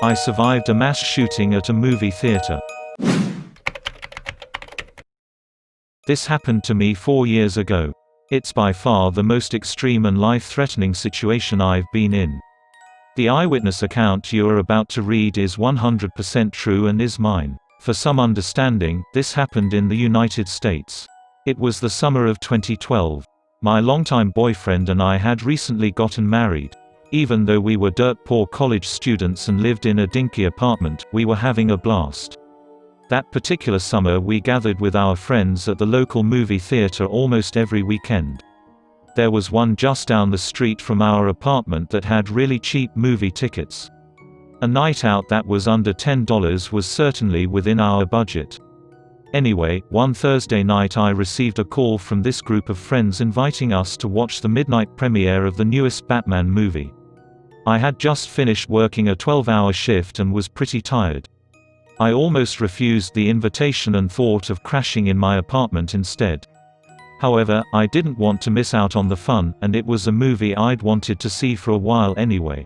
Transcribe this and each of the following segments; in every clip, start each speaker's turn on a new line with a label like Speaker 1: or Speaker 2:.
Speaker 1: I survived a mass shooting at a movie theater. This happened to me 4 years ago. It's by far the most extreme and life-threatening situation I've been in. The eyewitness account you are about to read is 100% true and is mine. For some understanding, this happened in the United States. It was the summer of 2012. My longtime boyfriend and I had recently gotten married. Even though we were dirt-poor college students and lived in a dinky apartment, we were having a blast. That particular summer we gathered with our friends at the local movie theater almost every weekend. There was one just down the street from our apartment that had really cheap movie tickets. A night out that was under $10 was certainly within our budget. Anyway, one Thursday night I received a call from this group of friends inviting us to watch the midnight premiere of the newest Batman movie. I had just finished working a 12-hour shift and was pretty tired. I almost refused the invitation and thought of crashing in my apartment instead. However, I didn't want to miss out on the fun, and it was a movie I'd wanted to see for a while anyway.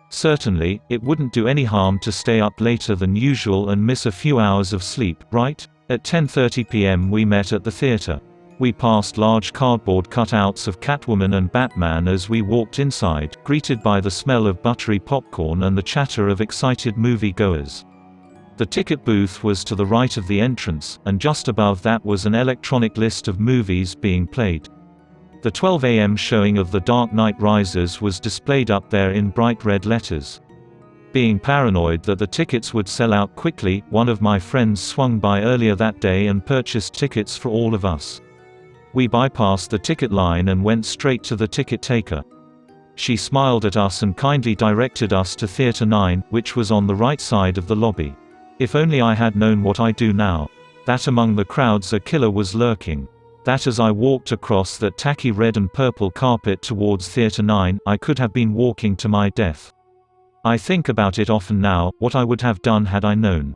Speaker 1: Certainly, it wouldn't do any harm to stay up later than usual and miss a few hours of sleep, right? At 10:30 p.m. we met at the theater. We passed large cardboard cutouts of Catwoman and Batman as we walked inside, greeted by the smell of buttery popcorn and the chatter of excited movie-goers. The ticket booth was to the right of the entrance, and just above that was an electronic list of movies being played. The 12 a.m. showing of The Dark Knight Rises was displayed up there in bright red letters. Being paranoid that the tickets would sell out quickly, one of my friends swung by earlier that day and purchased tickets for all of us. We bypassed the ticket line and went straight to the ticket taker. She smiled at us and kindly directed us to Theater 9, which was on the right side of the lobby. If only I had known what I do now. That among the crowds a killer was lurking. That as I walked across that tacky red and purple carpet towards Theater 9, I could have been walking to my death. I think about it often now, what I would have done had I known.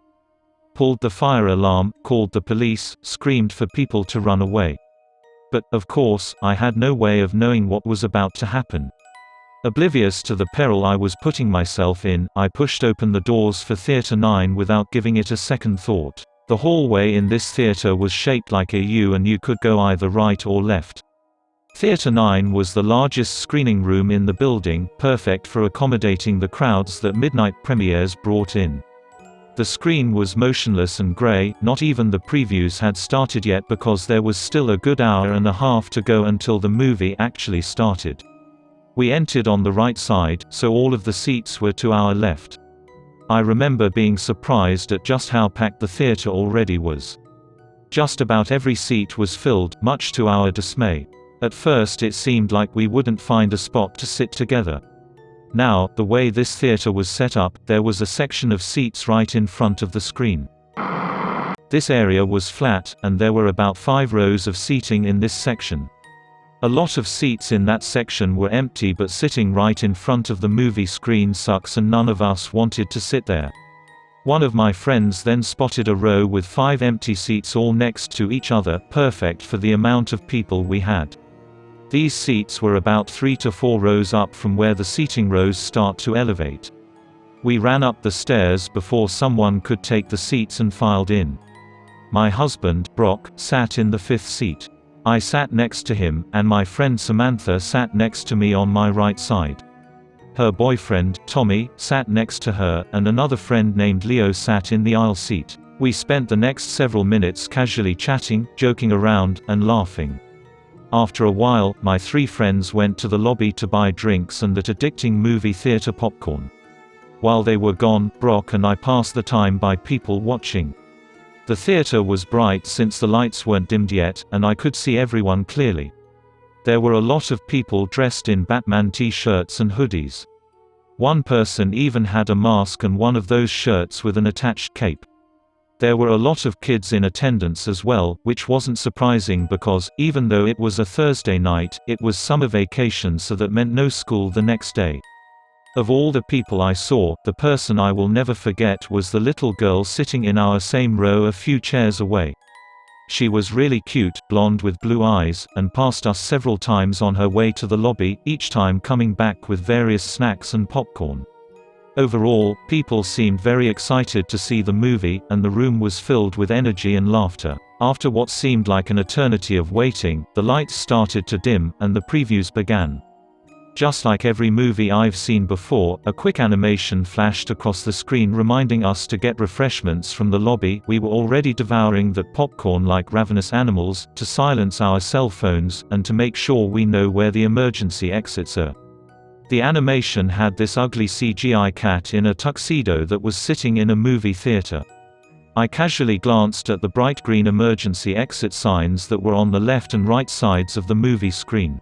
Speaker 1: Pulled the fire alarm, called the police, screamed for people to run away. But, of course, I had no way of knowing what was about to happen. Oblivious to the peril I was putting myself in, I pushed open the doors for Theater 9 without giving it a second thought. The hallway in this theater was shaped like a U and you could go either right or left. Theater 9 was the largest screening room in the building, perfect for accommodating the crowds that midnight premieres brought in. The screen was motionless and gray, not even the previews had started yet because there was still a good hour and a half to go until the movie actually started. We entered on the right side, so all of the seats were to our left. I remember being surprised at just how packed the theater already was. Just about every seat was filled, much to our dismay. At first it seemed like we wouldn't find a spot to sit together. Now, the way this theater was set up, there was a section of seats right in front of the screen. This area was flat, and there were about 5 rows of seating in this section. A lot of seats in that section were empty, but sitting right in front of the movie screen sucks and none of us wanted to sit there. One of my friends then spotted a row with 5 empty seats all next to each other, perfect for the amount of people we had. These seats were about 3 to 4 rows up from where the seating rows start to elevate. We ran up the stairs before someone could take the seats and filed in. My husband, Brock, sat in the 5th seat. I sat next to him, and my friend Samantha sat next to me on my right side. Her boyfriend, Tommy, sat next to her, and another friend named Leo sat in the aisle seat. We spent the next several minutes casually chatting, joking around, and laughing. After a while, my 3 friends went to the lobby to buy drinks and that addicting movie theater popcorn. While they were gone, Brock and I passed the time by people watching. The theater was bright since the lights weren't dimmed yet, and I could see everyone clearly. There were a lot of people dressed in Batman t-shirts and hoodies. One person even had a mask and one of those shirts with an attached cape. There were a lot of kids in attendance as well, which wasn't surprising because, even though it was a Thursday night, it was summer vacation, so that meant no school the next day. Of all the people I saw, the person I will never forget was the little girl sitting in our same row a few chairs away. She was really cute, blonde with blue eyes, and passed us several times on her way to the lobby, each time coming back with various snacks and popcorn. Overall, people seemed very excited to see the movie, and the room was filled with energy and laughter. After what seemed like an eternity of waiting, the lights started to dim, and the previews began. Just like every movie I've seen before, a quick animation flashed across the screen reminding us to get refreshments from the lobby. We were already devouring that popcorn like ravenous animals, to silence our cell phones, and to make sure we know where the emergency exits are. The animation had this ugly CGI cat in a tuxedo that was sitting in a movie theater. I casually glanced at the bright green emergency exit signs that were on the left and right sides of the movie screen.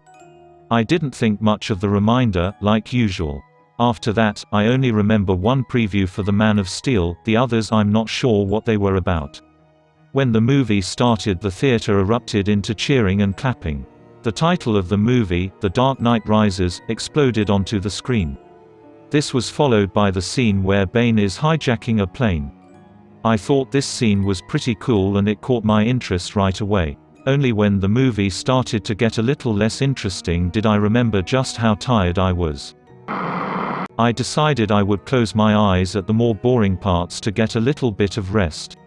Speaker 1: I didn't think much of the reminder, like usual. After that, I only remember one preview for The Man of Steel, the others I'm not sure what they were about. When the movie started, the theater erupted into cheering and clapping. The title of the movie, The Dark Knight Rises, exploded onto the screen. This was followed by the scene where Bane is hijacking a plane. I thought this scene was pretty cool and it caught my interest right away. Only when the movie started to get a little less interesting did I remember just how tired I was. I decided I would close my eyes at the more boring parts to get a little bit of rest.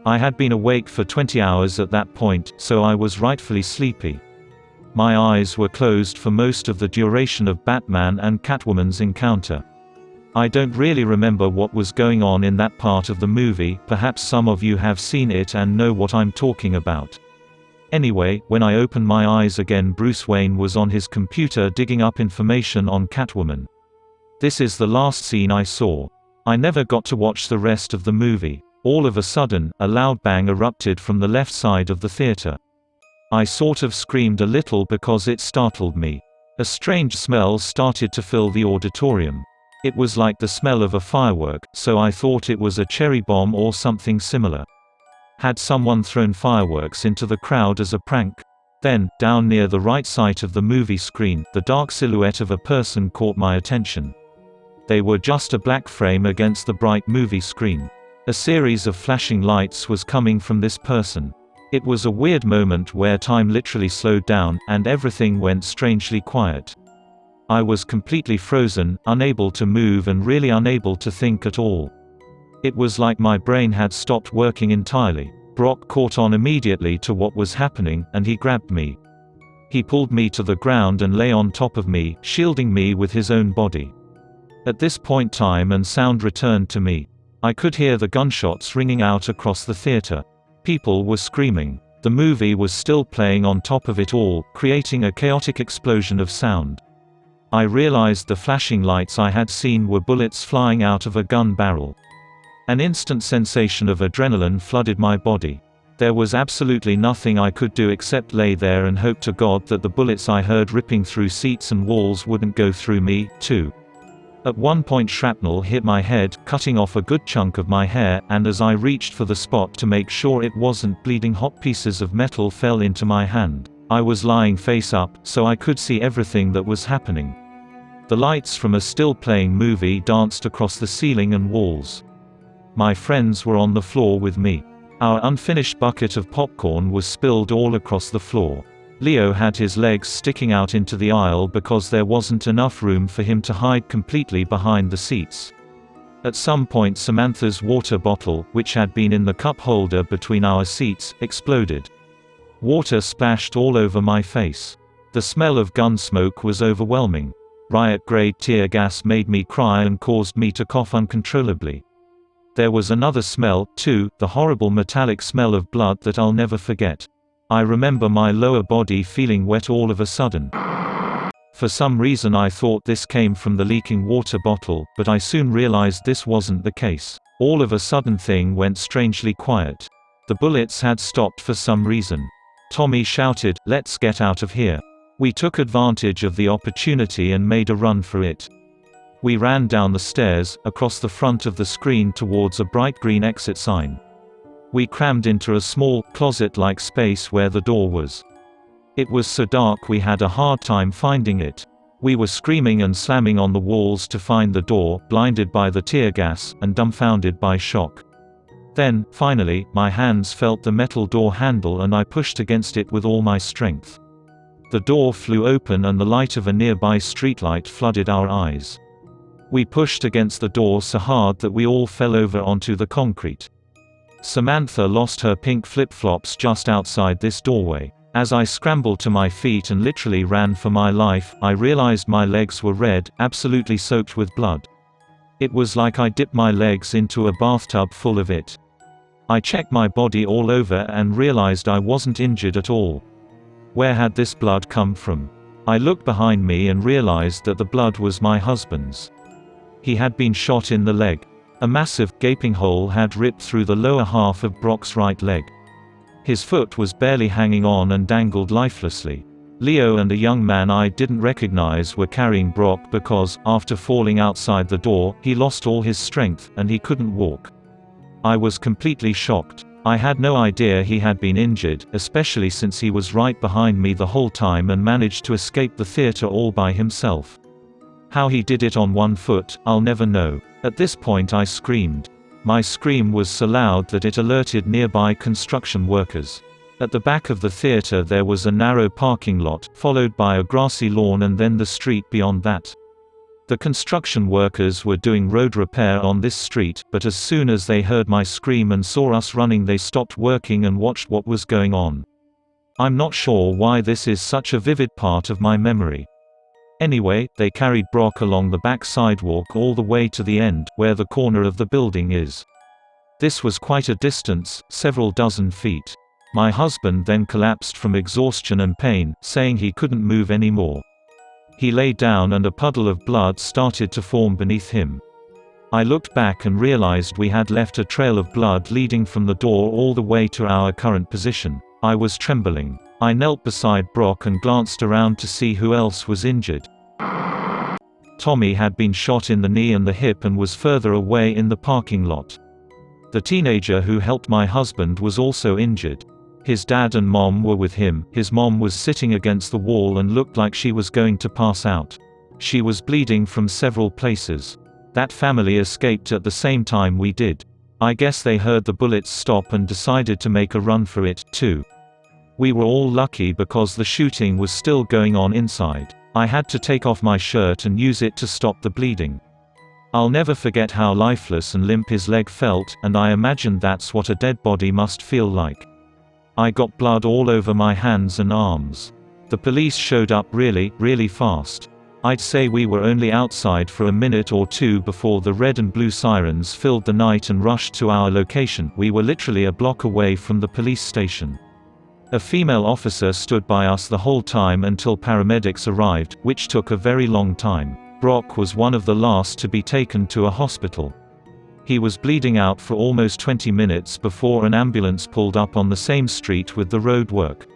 Speaker 1: I had been awake for 20 hours at that point, so I was rightfully sleepy. My eyes were closed for most of the duration of Batman and Catwoman's encounter. I don't really remember what was going on in that part of the movie. Perhaps some of you have seen it and know what I'm talking about. Anyway, when I opened my eyes again, Bruce Wayne was on his computer digging up information on Catwoman. This is the last scene I saw. I never got to watch the rest of the movie. All of a sudden, a loud bang erupted from the left side of the theater. I sort of screamed a little because it startled me. A strange smell started to fill the auditorium. It was like the smell of a firework, so I thought it was a cherry bomb or something similar. Had someone thrown fireworks into the crowd as a prank? Then, down near the right side of the movie screen, the dark silhouette of a person caught my attention. They were just a black frame against the bright movie screen. A series of flashing lights was coming from this person. It was a weird moment where time literally slowed down, and everything went strangely quiet. I was completely frozen, unable to move and really unable to think at all. It was like my brain had stopped working entirely. Brock caught on immediately to what was happening, and he grabbed me. He pulled me to the ground and lay on top of me, shielding me with his own body. At this point, time and sound returned to me. I could hear the gunshots ringing out across the theater. People were screaming. The movie was still playing on top of it all, creating a chaotic explosion of sound. I realized the flashing lights I had seen were bullets flying out of a gun barrel. An instant sensation of adrenaline flooded my body. There was absolutely nothing I could do except lay there and hope to God that the bullets I heard ripping through seats and walls wouldn't go through me, too. At one point, shrapnel hit my head, cutting off a good chunk of my hair, and as I reached for the spot to make sure it wasn't bleeding, hot pieces of metal fell into my hand. I was lying face up, so I could see everything that was happening. The lights from a still-playing movie danced across the ceiling and walls. My friends were on the floor with me. Our unfinished bucket of popcorn was spilled all across the floor. Leo had his legs sticking out into the aisle because there wasn't enough room for him to hide completely behind the seats. At some point, Samantha's water bottle, which had been in the cup holder between our seats, exploded. Water splashed all over my face. The smell of gun smoke was overwhelming. Riot-grade tear gas made me cry and caused me to cough uncontrollably. There was another smell, too, the horrible metallic smell of blood that I'll never forget. I remember my lower body feeling wet all of a sudden. For some reason I thought this came from the leaking water bottle, but I soon realized this wasn't the case. All of a sudden thing went strangely quiet. The bullets had stopped for some reason. Tommy shouted, "Let's get out of here." We took advantage of the opportunity and made a run for it. We ran down the stairs, across the front of the screen towards a bright green exit sign. We crammed into a small, closet-like space where the door was. It was so dark we had a hard time finding it. We were screaming and slamming on the walls to find the door, blinded by the tear gas, and dumbfounded by shock. Then, finally, my hands felt the metal door handle and I pushed against it with all my strength. The door flew open and the light of a nearby streetlight flooded our eyes. We pushed against the door so hard that we all fell over onto the concrete. Samantha lost her pink flip-flops just outside this doorway. As I scrambled to my feet and literally ran for my life, I realized my legs were red, absolutely soaked with blood. It was like I dipped my legs into a bathtub full of it. I checked my body all over and realized I wasn't injured at all. Where had this blood come from? I looked behind me and realized that the blood was my husband's. He had been shot in the leg. A massive, gaping hole had ripped through the lower half of Brock's right leg. His foot was barely hanging on and dangled lifelessly. Leo and a young man I didn't recognize were carrying Brock because, after falling outside the door, he lost all his strength, and he couldn't walk. I was completely shocked. I had no idea he had been injured, especially since he was right behind me the whole time and managed to escape the theater all by himself. How he did it on one foot, I'll never know. At this point I screamed. My scream was so loud that it alerted nearby construction workers. At the back of the theater there was a narrow parking lot, followed by a grassy lawn and then the street beyond that. The construction workers were doing road repair on this street, but as soon as they heard my scream and saw us running they stopped working and watched what was going on. I'm not sure why this is such a vivid part of my memory. Anyway, they carried Brock along the back sidewalk all the way to the end, where the corner of the building is. This was quite a distance, several dozen feet. My husband then collapsed from exhaustion and pain, saying he couldn't move anymore. He lay down and a puddle of blood started to form beneath him. I looked back and realized we had left a trail of blood leading from the door all the way to our current position. I was trembling. I knelt beside Brock and glanced around to see who else was injured. Tommy had been shot in the knee and the hip and was further away in the parking lot. The teenager who helped my husband was also injured. His dad and mom were with him. His mom was sitting against the wall and looked like she was going to pass out. She was bleeding from several places. That family escaped at the same time we did. I guess they heard the bullets stop and decided to make a run for it, too. We were all lucky because the shooting was still going on inside. I had to take off my shirt and use it to stop the bleeding. I'll never forget how lifeless and limp his leg felt, and I imagined that's what a dead body must feel like. I got blood all over my hands and arms. The police showed up really fast. I'd say we were only outside for a minute or two before the red and blue sirens filled the night and rushed to our location. We were literally a block away from the police station. A female officer stood by us the whole time until paramedics arrived, which took a very long time. Brock was one of the last to be taken to a hospital. He was bleeding out for almost 20 minutes before an ambulance pulled up on the same street with the road work.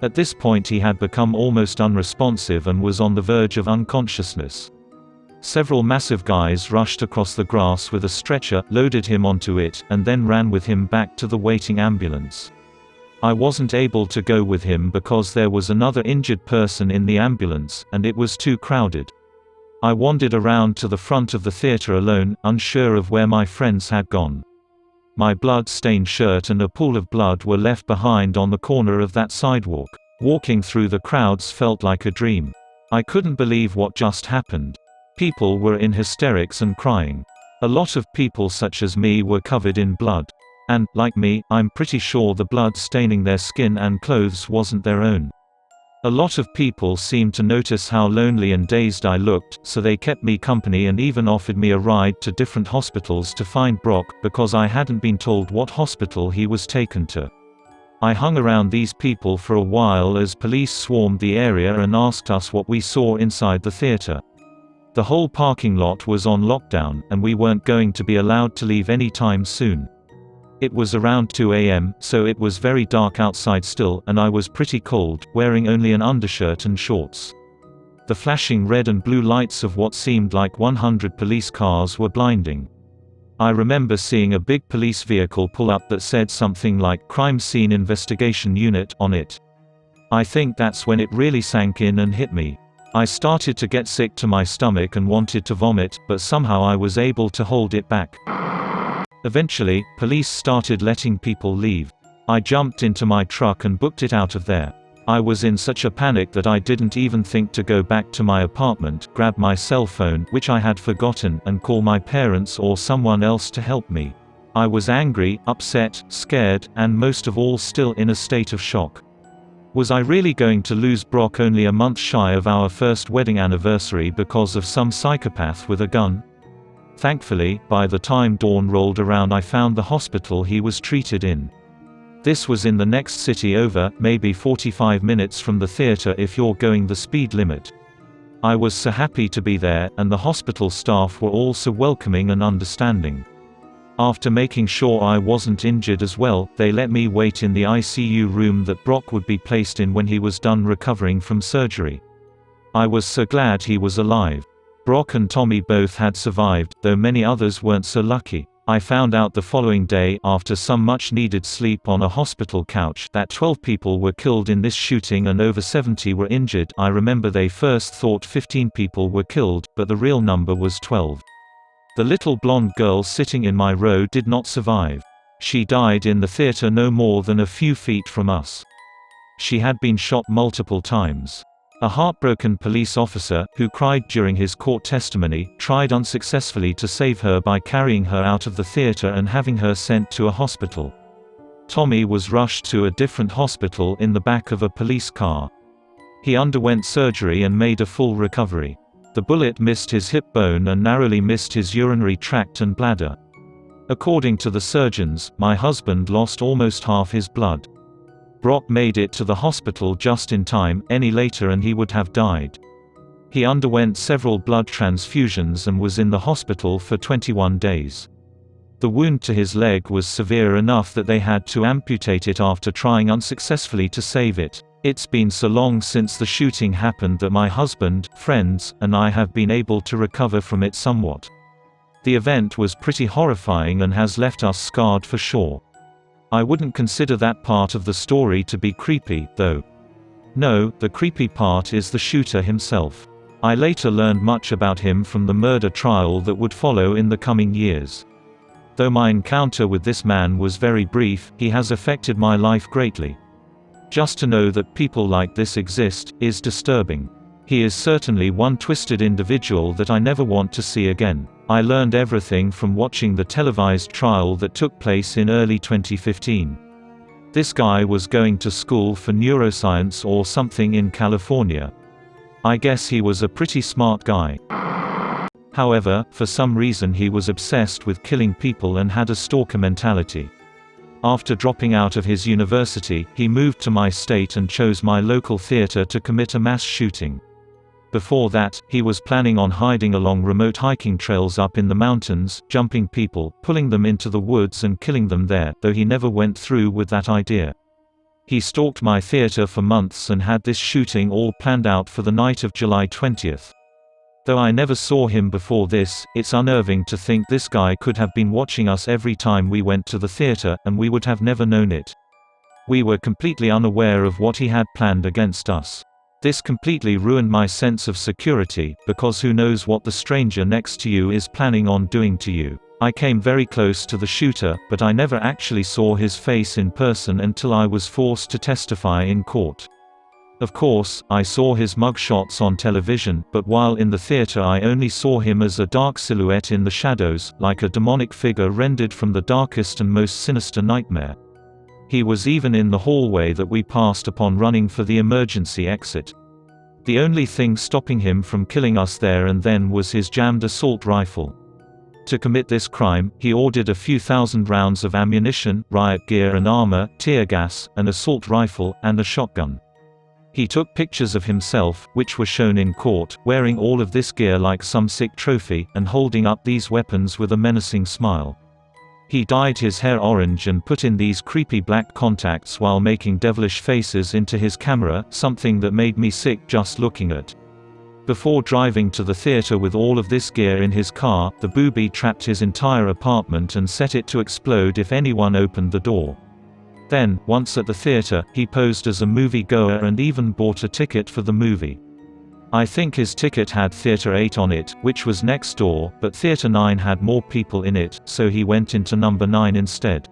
Speaker 1: At this point he had become almost unresponsive and was on the verge of unconsciousness. Several massive guys rushed across the grass with a stretcher, loaded him onto it, and then ran with him back to the waiting ambulance. I wasn't able to go with him because there was another injured person in the ambulance, and it was too crowded. I wandered around to the front of the theater alone, unsure of where my friends had gone. My blood-stained shirt and a pool of blood were left behind on the corner of that sidewalk. Walking through the crowds felt like a dream. I couldn't believe what just happened. People were in hysterics and crying. A lot of people such as me were covered in blood. And, like me, I'm pretty sure the blood staining their skin and clothes wasn't their own. A lot of people seemed to notice how lonely and dazed I looked, so they kept me company and even offered me a ride to different hospitals to find Brock, because I hadn't been told what hospital he was taken to. I hung around these people for a while as police swarmed the area and asked us what we saw inside the theater. The whole parking lot was on lockdown, and we weren't going to be allowed to leave any time soon. It was around 2 a.m., so it was very dark outside still, and I was pretty cold, wearing only an undershirt and shorts. The flashing red and blue lights of what seemed like 100 police cars were blinding. I remember seeing a big police vehicle pull up that said something like "Crime Scene Investigation Unit" on it. I think that's when it really sank in and hit me. I started to get sick to my stomach and wanted to vomit, but somehow I was able to hold it back. Eventually, police started letting people leave. I jumped into my truck and booked it out of there. I was in such a panic that I didn't even think to go back to my apartment, grab my cell phone, which I had forgotten, and call my parents or someone else to help me. I was angry, upset, scared, and most of all still in a state of shock. Was I really going to lose Brock only a month shy of our first wedding anniversary because of some psychopath with a gun? Thankfully, by the time dawn rolled around, I found the hospital he was treated in. This was in the next city over, maybe 45 minutes from the theater if you're going the speed limit. I was so happy to be there, and the hospital staff were all so welcoming and understanding. After making sure I wasn't injured as well, they let me wait in the ICU room that Brock would be placed in when he was done recovering from surgery. I was so glad he was alive. Brock and Tommy both had survived, though many others weren't so lucky. I found out the following day, after some much-needed sleep on a hospital couch, that 12 people were killed in this shooting and over 70 were injured. I remember they first thought 15 people were killed, but the real number was 12. The little blonde girl sitting in my row did not survive. She died in the theater no more than a few feet from us. She had been shot multiple times. A heartbroken police officer, who cried during his court testimony, tried unsuccessfully to save her by carrying her out of the theater and having her sent to a hospital. Tommy was rushed to a different hospital in the back of a police car. He underwent surgery and made a full recovery. The bullet missed his hip bone and narrowly missed his urinary tract and bladder. According to the surgeons, my husband lost almost half his blood. Brock made it to the hospital just in time, any later and he would have died. He underwent several blood transfusions and was in the hospital for 21 days. The wound to his leg was severe enough that they had to amputate it after trying unsuccessfully to save it. It's been so long since the shooting happened that my husband, friends, and I have been able to recover from it somewhat. The event was pretty horrifying and has left us scarred for sure. I wouldn't consider that part of the story to be creepy, though. No, the creepy part is the shooter himself. I later learned much about him from the murder trial that would follow in the coming years. Though my encounter with this man was very brief, he has affected my life greatly. Just to know that people like this exist, is disturbing. He is certainly one twisted individual that I never want to see again. I learned everything from watching the televised trial that took place in early 2015. This guy was going to school for neuroscience or something in California. I guess he was a pretty smart guy. However, for some reason he was obsessed with killing people and had a stalker mentality. After dropping out of his university, he moved to my state and chose my local theater to commit a mass shooting. Before that, he was planning on hiding along remote hiking trails up in the mountains, jumping people, pulling them into the woods and killing them there, though he never went through with that idea. He stalked my theater for months and had this shooting all planned out for the night of July 20th. Though I never saw him before this, it's unnerving to think this guy could have been watching us every time we went to the theater, and we would have never known it. We were completely unaware of what he had planned against us. This completely ruined my sense of security, because who knows what the stranger next to you is planning on doing to you. I came very close to the shooter, but I never actually saw his face in person until I was forced to testify in court. Of course, I saw his mugshots on television, but while in the theater I only saw him as a dark silhouette in the shadows, like a demonic figure rendered from the darkest and most sinister nightmare. He was even in the hallway that we passed upon running for the emergency exit. The only thing stopping him from killing us there and then was his jammed assault rifle. To commit this crime, he ordered a few thousand rounds of ammunition, riot gear and armor, tear gas, an assault rifle, and a shotgun. He took pictures of himself, which were shown in court, wearing all of this gear like some sick trophy, and holding up these weapons with a menacing smile. He dyed his hair orange and put in these creepy black contacts while making devilish faces into his camera, something that made me sick just looking at. Before driving to the theater with all of this gear in his car, the booby trapped his entire apartment and set it to explode if anyone opened the door. Then, once at the theater, he posed as a movie-goer and even bought a ticket for the movie. I think his ticket had Theater 8 on it, which was next door, but Theater 9 had more people in it, so he went into number 9 instead.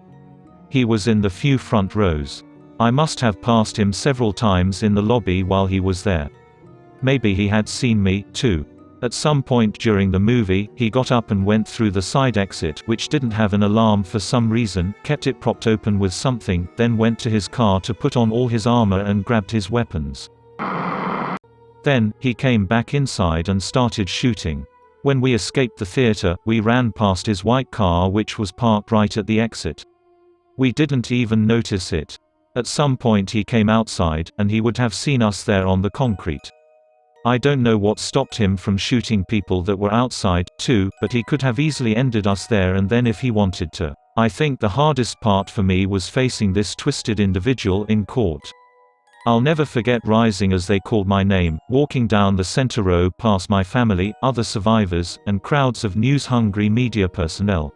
Speaker 1: He was in the few front rows. I must have passed him several times in the lobby while he was there. Maybe he had seen me, too. At some point during the movie, he got up and went through the side exit, which didn't have an alarm for some reason, kept it propped open with something, then went to his car to put on all his armor and grabbed his weapons. Then, he came back inside and started shooting. When we escaped the theater, we ran past his white car which was parked right at the exit. We didn't even notice it. At some point he came outside, and he would have seen us there on the concrete. I don't know what stopped him from shooting people that were outside, too, but he could have easily ended us there and then if he wanted to. I think the hardest part for me was facing this twisted individual in court. I'll never forget rising as they called my name, walking down the center row past my family, other survivors, and crowds of news-hungry media personnel.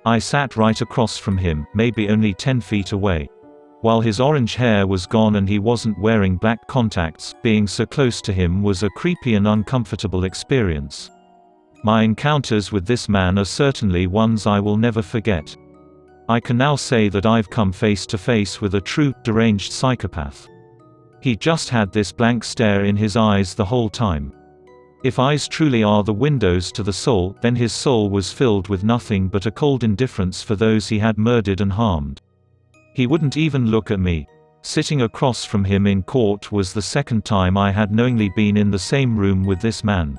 Speaker 1: I sat right across from him, maybe only 10 feet away. While his orange hair was gone and he wasn't wearing black contacts, being so close to him was a creepy and uncomfortable experience. My encounters with this man are certainly ones I will never forget. I can now say that I've come face to face with a true, deranged psychopath. He just had this blank stare in his eyes the whole time. If eyes truly are the windows to the soul, then his soul was filled with nothing but a cold indifference for those he had murdered and harmed. He wouldn't even look at me. Sitting across from him in court was the second time I had knowingly been in the same room with this man.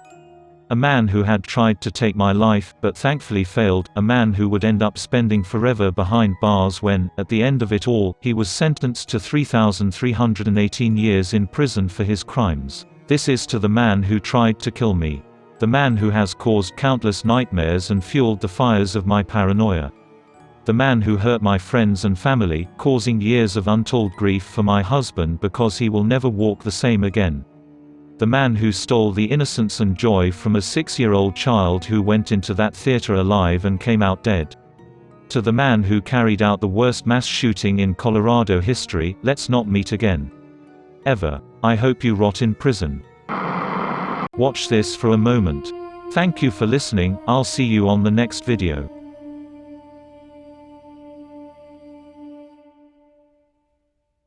Speaker 1: A man who had tried to take my life, but thankfully failed, a man who would end up spending forever behind bars when, at the end of it all, he was sentenced to 3,318 years in prison for his crimes. This is to the man who tried to kill me. The man who has caused countless nightmares and fueled the fires of my paranoia. The man who hurt my friends and family, causing years of untold grief for my husband because he will never walk the same again. The man who stole the innocence and joy from a 6-year-old child who went into that theater alive and came out dead. To the man who carried out the worst mass shooting in Colorado history, let's not meet again. Ever. I hope you rot in prison. Watch this for a moment. Thank you for listening, I'll see you on the next video.